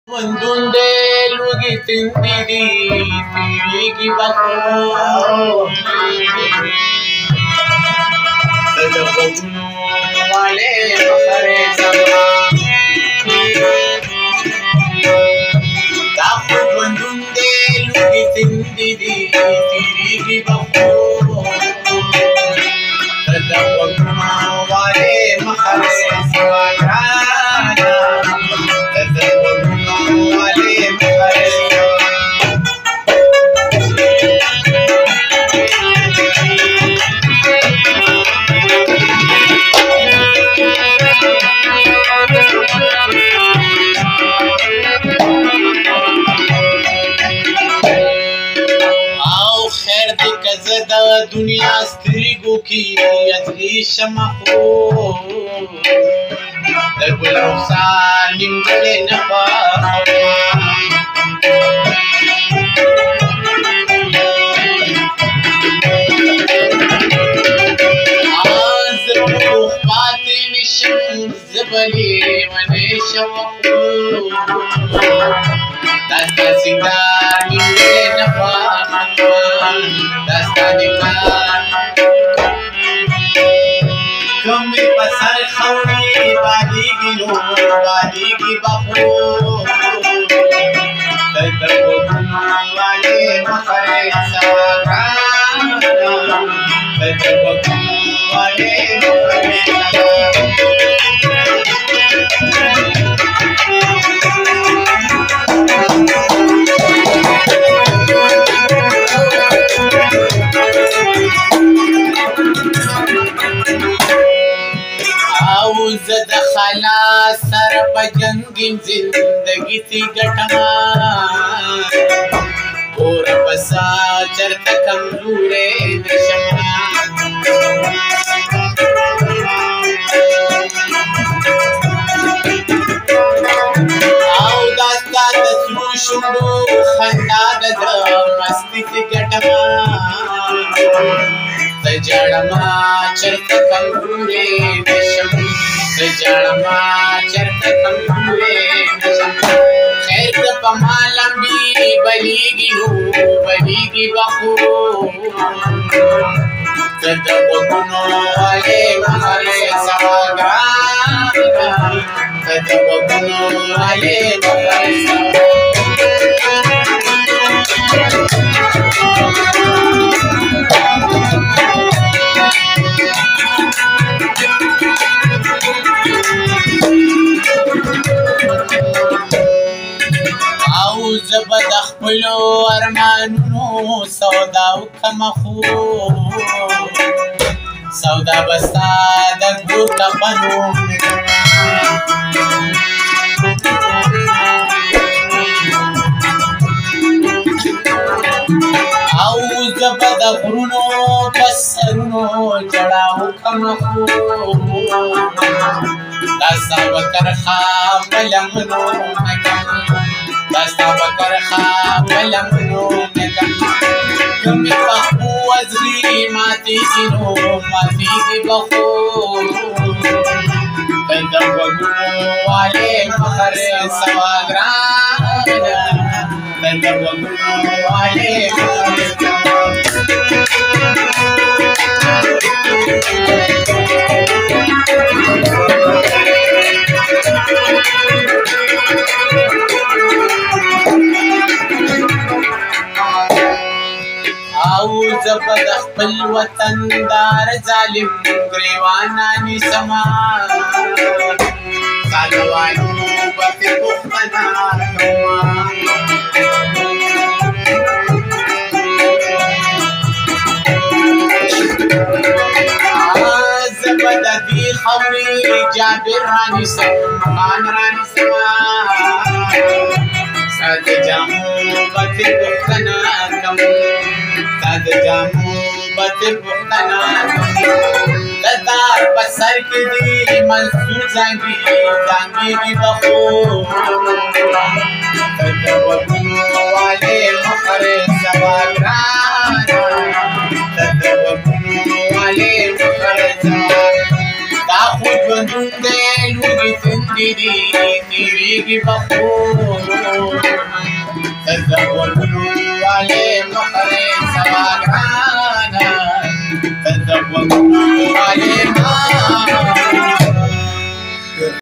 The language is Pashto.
Mundun de lugi tindidi tirigi bako Sadaqunu wale makhare sama Dakhul mundun de lugi tindidi tirigi bako Sadaqunu wale makhare sama दुनिया स्त्रीगो की अजली शमखो दरगुल रुखसार निमगले नफा आज रुख बाती निशम जबली वने शमखो दस्ता सिंगार निमगले नफा कमी पसर खौरी बालीगी लो बालीगी बखो तदबुनु वाले मखरे सवारा तदबुनु वाले मखरे زد خلاص سر پجنگین زندگی تی گٹما اور بسا چرت کمزورے نشما آو داستا دسرو شنڈو خندا ددا مستی تی گٹما سجڑما چرت کمزورے نشما سجڑما چرت کمزورے نشما خیر پما لمبی بلیگی ہو بلیگی بخو تدبگنو والے مخرے سواگرانا تدبگنو والے مخرے زبد خپلو ارمانونو سودا وکمخو سودا بستا د ګور کپنو او زبد غرونو بسرونو جڑا وکمخو داستا بکر خام بلمنو داستا بکر خواب لمنو نگم کمی بخو ازری ماتی گنو ماتی گی بخو تدبگنو والے مخر سواگرانا تدبگنو والے مخر زبد خپل وطن دار ظالم گریوانا نسما سالوانو بت بختنا کما زبد دی خوری جابر رانی سمان رانی سما ساد جامو بت بختنا کما ساد جامو بت بختنا ددار بسر کی دی منصور زنگی زنگی کی بخو تدبگنو والے مخرے سواگرانا تدبگنو والے مخرے سواگرانا دا خود وندون دے لوگی زندگی تیری کی بخو الذنب عليه مخرج سواقها